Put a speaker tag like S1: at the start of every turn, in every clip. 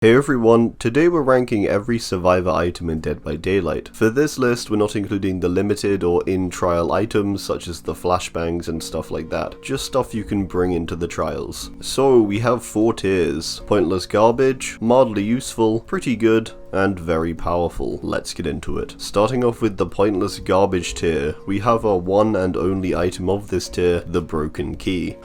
S1: Hey everyone, today we're ranking every survivor item in Dead by Daylight. For this list, we're not including the limited or in-trial items such as the flashbangs and stuff like that, just stuff you can bring into the trials. So we have 4 tiers: pointless garbage, mildly useful, pretty good, and very powerful. Let's get into it. Starting off with the pointless garbage tier, we have our one and only item of this tier, the broken key.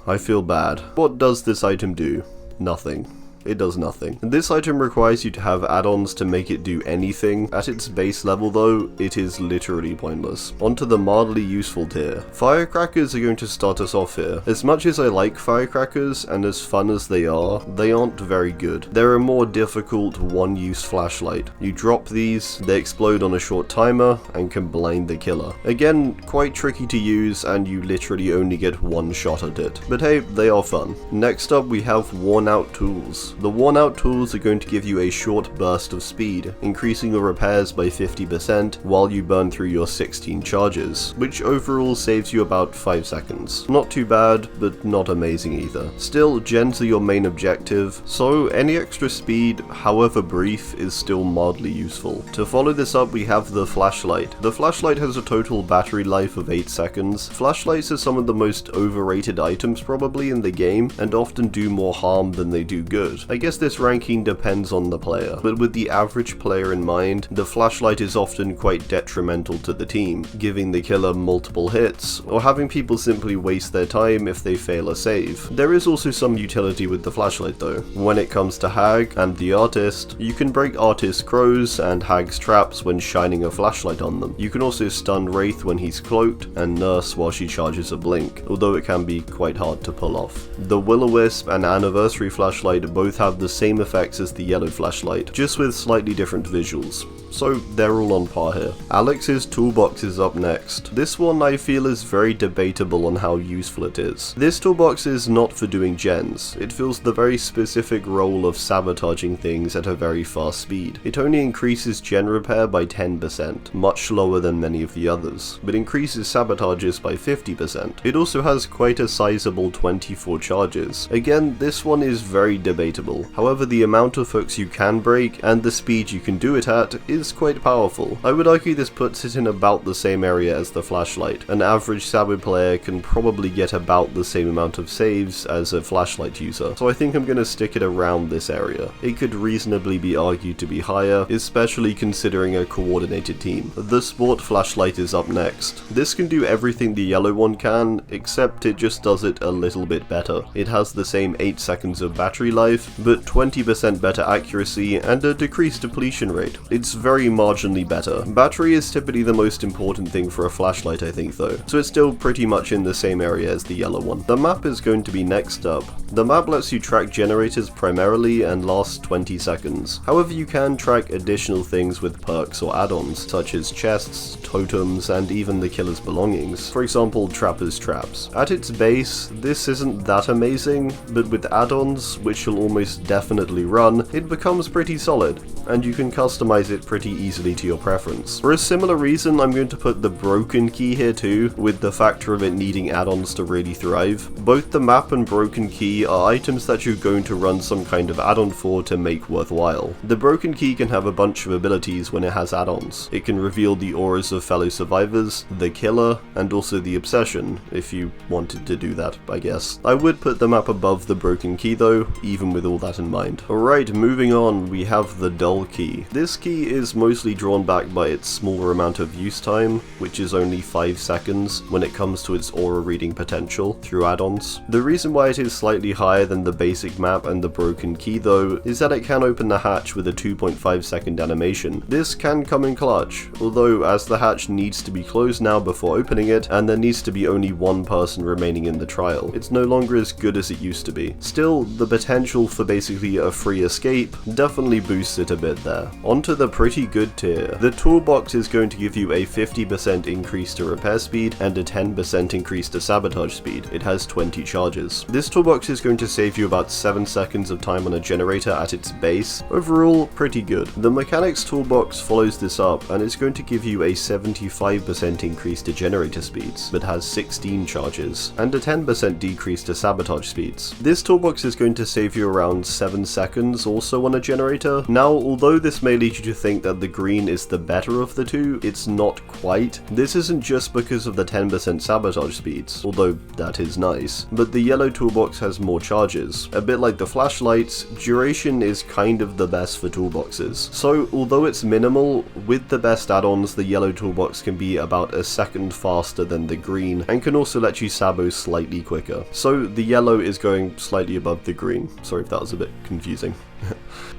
S1: I feel bad. What does this item do? Nothing. It does nothing. This item requires you to have add-ons to make it do anything. At its base level though, it is literally pointless. Onto the mildly useful tier. Firecrackers are going to start us off here. As much as I like firecrackers, and as fun as they aren't very good. They're a more difficult one-use flashlight. You drop these, they explode on a short timer, and can blind the killer. Again, quite tricky to use, and you literally only get one shot at it. But hey, they are fun. Next up we have worn out tools. The worn out tools are going to give you a short burst of speed, increasing your repairs by 50% while you burn through your 16 charges, which overall saves you about 5 seconds. Not too bad, but not amazing either. Still, gens are your main objective, so any extra speed, however brief, is still mildly useful. To follow this up, we have the flashlight. The flashlight has a total battery life of 8 seconds. Flashlights are some of the most overrated items probably in the game, and often do more harm than they do good. I guess this ranking depends on the player, but with the average player in mind, the flashlight is often quite detrimental to the team, giving the killer multiple hits, or having people simply waste their time if they fail a save. There is also some utility with the flashlight though. When it comes to Hag and the artist, you can break artist's crows and Hag's traps when shining a flashlight on them. You can also stun Wraith when he's cloaked, and Nurse while she charges a blink, although it can be quite hard to pull off. The Will-O-Wisp and Anniversary flashlight both have the same effects as the yellow flashlight, just with slightly different visuals. So they're all on par here. Alex's toolbox is up next. This one I feel is very debatable on how useful it is. This toolbox is not for doing gens. It fills the very specific role of sabotaging things at a very fast speed. It only increases gen repair by 10%, much lower than many of the others, but increases sabotages by 50%. It also has quite a sizable 24 charges. Again, this one is very debatable. However, the amount of hooks you can break and the speed you can do it at is quite powerful. I would argue this puts it in about the same area as the flashlight. An average Sabot player can probably get about the same amount of saves as a flashlight user, so I think I'm going to stick it around this area. It could reasonably be argued to be higher, especially considering a coordinated team. The sport flashlight is up next. This can do everything the yellow one can, except it just does it a little bit better. It has the same 8 seconds of battery life, but 20% better accuracy and a decreased depletion rate. It's very marginally better. Battery is typically the most important thing for a flashlight I think though, so it's still pretty much in the same area as the yellow one. The map is going to be next up. The map lets you track generators primarily and lasts 20 seconds. However, you can track additional things with perks or add-ons, such as chests, totems, and even the killer's belongings. For example, Trapper's Traps. At its base, this isn't that amazing, but with add-ons, which you'll almost definitely run, it becomes pretty solid, and you can customize it pretty easily to your preference. For a similar reason, I'm going to put the broken key here too, with the factor of it needing add-ons to really thrive. Both the map and broken key are items that you're going to run some kind of add-on for to make worthwhile. The broken key can have a bunch of abilities when it has add-ons. It can reveal the auras of fellow survivors, the killer, and also the obsession, if you wanted to do that, I guess. I would put the map above the broken key though, even with all that in mind. Alright, moving on, we have the dull key. This key is mostly drawn back by its smaller amount of use time, which is only 5 seconds when it comes to its aura reading potential through add-ons. The reason why it is slightly higher than the basic map and the broken key though, is that it can open the hatch with a 2.5 second animation. This can come in clutch, although as the hatch needs to be closed now before opening it, and there needs to be only one person remaining in the trial, it's no longer as good as it used to be. Still, the potential for basically a free escape definitely boosts it a bit there. Onto the pretty good tier. The toolbox is going to give you a 50% increase to repair speed and a 10% increase to sabotage speed. It has 20 charges. This toolbox is going to save you about 7 seconds of time on a generator at its base. Overall, pretty good. The mechanics toolbox follows this up and it's going to give you a 75% increase to generator speeds, but has 16 charges, and a 10% decrease to sabotage speeds. This toolbox is going to save you around around 7 seconds also on a generator. Now, although this may lead you to think that the green is the better of the two, it's not quite. This isn't just because of the 10% sabotage speeds, although that is nice, but the yellow toolbox has more charges. A bit like the flashlights, duration is kind of the best for toolboxes. So although it's minimal, with the best add-ons the yellow toolbox can be about a second faster than the green, and can also let you sabo slightly quicker. So the yellow is going slightly above the green. Sorry if that was a bit confusing.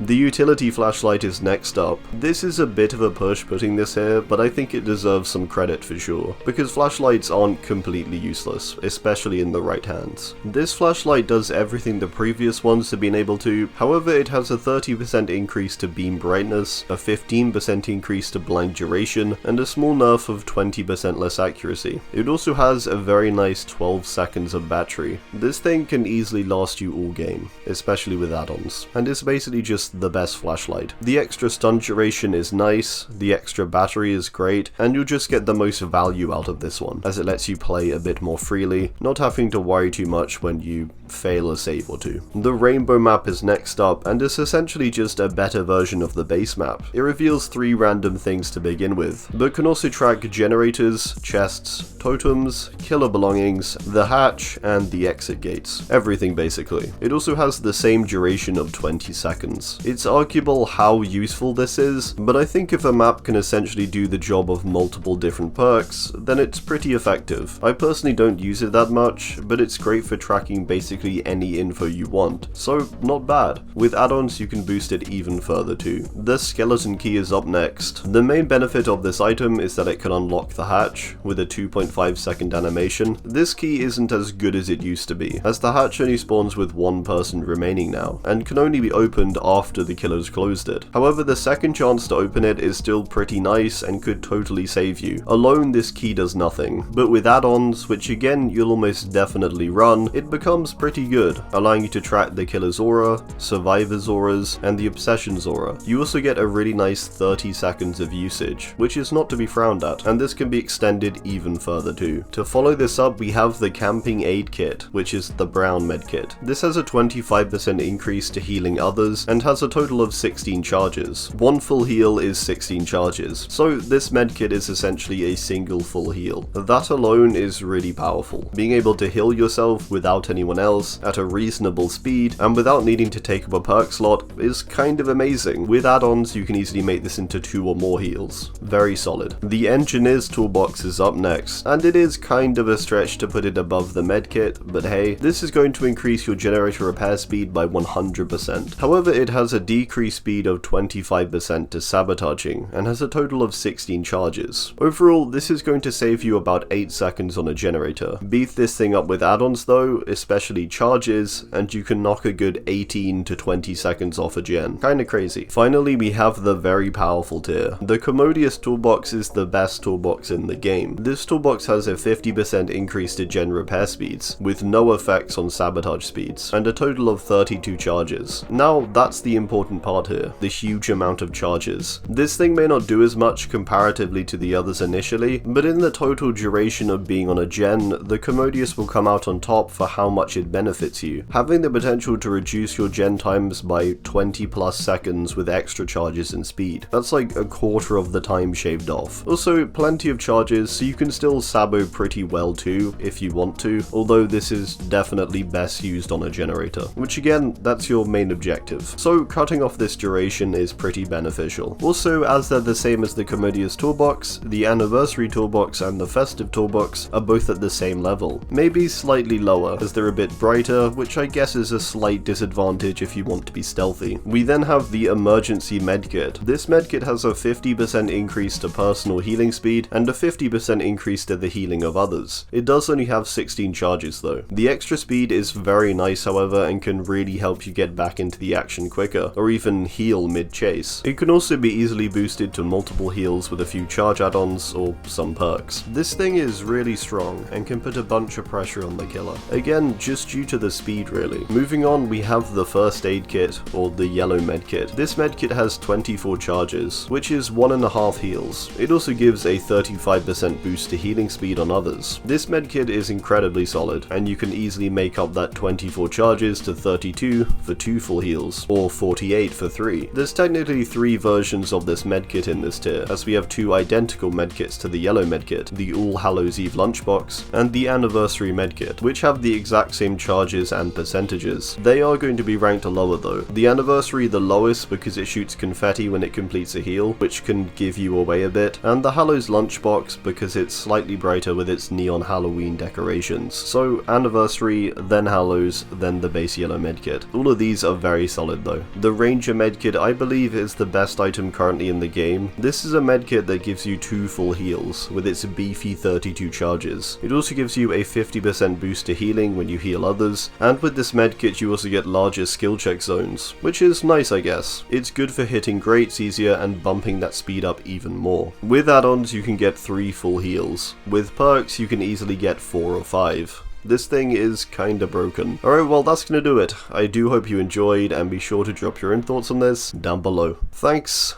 S1: The utility flashlight is next up. This is a bit of a push putting this here, but I think it deserves some credit for sure, because flashlights aren't completely useless, especially in the right hands. This flashlight does everything the previous ones have been able to, however it has a 30% increase to beam brightness, a 15% increase to blind duration, and a small nerf of 20% less accuracy. It also has a very nice 12 seconds of battery. This thing can easily last you all game, especially with add-ons, and it's basically just the best flashlight. The extra stun duration is nice, the extra battery is great, and you'll just get the most value out of this one, as it lets you play a bit more freely, not having to worry too much when you fail a save or two. The rainbow map is next up, and is essentially just a better version of the base map. It reveals 3 random things to begin with, but can also track generators, chests, totems, killer belongings, the hatch, and the exit gates. Everything basically. It also has the same duration of 20 seconds. It's arguable how useful this is, but I think if a map can essentially do the job of multiple different perks, then it's pretty effective. I personally don't use it that much, but it's great for tracking basically any info you want, so not bad. With add-ons you can boost it even further too. The skeleton key is up next. The main benefit of this item is that it can unlock the hatch with a 2.5 second animation. This key isn't as good as it used to be, as the hatch only spawns with 1 person remaining now, and can only be opened after the killers closed it. However, the second chance to open it is still pretty nice and could totally save you. Alone, this key does nothing, but with add-ons, which again you'll almost definitely run, it becomes pretty good, allowing you to track the killer's aura, survivor's auras, and the obsession's aura. You also get a really nice 30 seconds of usage, which is not to be frowned at, and this can be extended even further too. To follow this up, we have the camping aid kit, which is the brown medkit. This has a 25% increase to healing others, and has a total of 16 charges. 1 full heal is 16 charges, so this medkit is essentially a single full heal. That alone is really powerful. Being able to heal yourself without anyone else, at a reasonable speed, and without needing to take up a perk slot is kind of amazing. With add-ons you can easily make this into 2 or more heals. Very solid. The engineer's toolbox is up next, and it is kind of a stretch to put it above the medkit, but hey, this is going to increase your generator repair speed by 100%. However, it has a decreased speed of 25% to sabotaging, and has a total of 16 charges. Overall, this is going to save you about 8 seconds on a generator. Beef this thing up with add-ons though, especially charges, and you can knock a good 18 to 20 seconds off a gen. Kinda crazy. Finally, we have the very powerful tier. The Commodious toolbox is the best toolbox in the game. This toolbox has a 50% increase to gen repair speeds, with no effects on sabotage speeds, and a total of 32 charges. Now, that's the important part here, the huge amount of charges. This thing may not do as much comparatively to the others initially, but in the total duration of being on a gen, the Commodious will come out on top for how much it benefits you, having the potential to reduce your gen times by 20 plus seconds with extra charges and speed. That's like a quarter of the time shaved off. Also, plenty of charges, so you can still sabo pretty well too, if you want to, although this is definitely best used on a generator, which again, that's your main objective. So cutting off this duration is pretty beneficial. Also, as they're the same as the Commodious toolbox, the Anniversary toolbox and the Festive toolbox are both at the same level, maybe slightly lower as they're a bit brighter, which I guess is a slight disadvantage if you want to be stealthy. We then have the Emergency medkit. This medkit has a 50% increase to personal healing speed and a 50% increase to the healing of others. It does only have 16 charges though. The extra speed is very nice however, and can really help you get back into the action quicker, or even heal mid-chase. It can also be easily boosted to multiple heals with a few charge add-ons or some perks. This thing is really strong and can put a bunch of pressure on the killer. Again, just due to the speed really. Moving on, we have the first aid kit, or the yellow medkit. This medkit has 24 charges, which is 1.5 heals. It also gives a 35% boost to healing speed on others. This medkit is incredibly solid, and you can easily make up that 24 charges to 32 for 2 full heals, or 48 for 3. There's technically 3 versions of this medkit in this tier, as we have 2 identical medkits to the yellow medkit, the All Hallows Eve lunchbox, and the Anniversary medkit, which have the exact same charges and percentages. They are going to be ranked lower though. The Anniversary the lowest because it shoots confetti when it completes a heal, which can give you away a bit, and the Hallows lunchbox because it's slightly brighter with its neon Halloween decorations. So Anniversary, then Hallows, then the base yellow medkit. All of these are very solid though. The Ranger medkit I believe is the best item currently in the game. This is a medkit that gives you 2 full heals with its beefy 32 charges. It also gives you a 50% boost to healing when you heal others, and with this medkit you also get larger skill check zones, which is nice I guess. It's good for hitting greats easier and bumping that speed up even more. With add-ons you can get 3 full heals. With perks you can easily get 4 or 5. This thing is kinda broken. Alright, well that's gonna do it. I do hope you enjoyed, and be sure to drop your own thoughts on this down below. Thanks,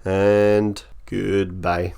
S1: and goodbye.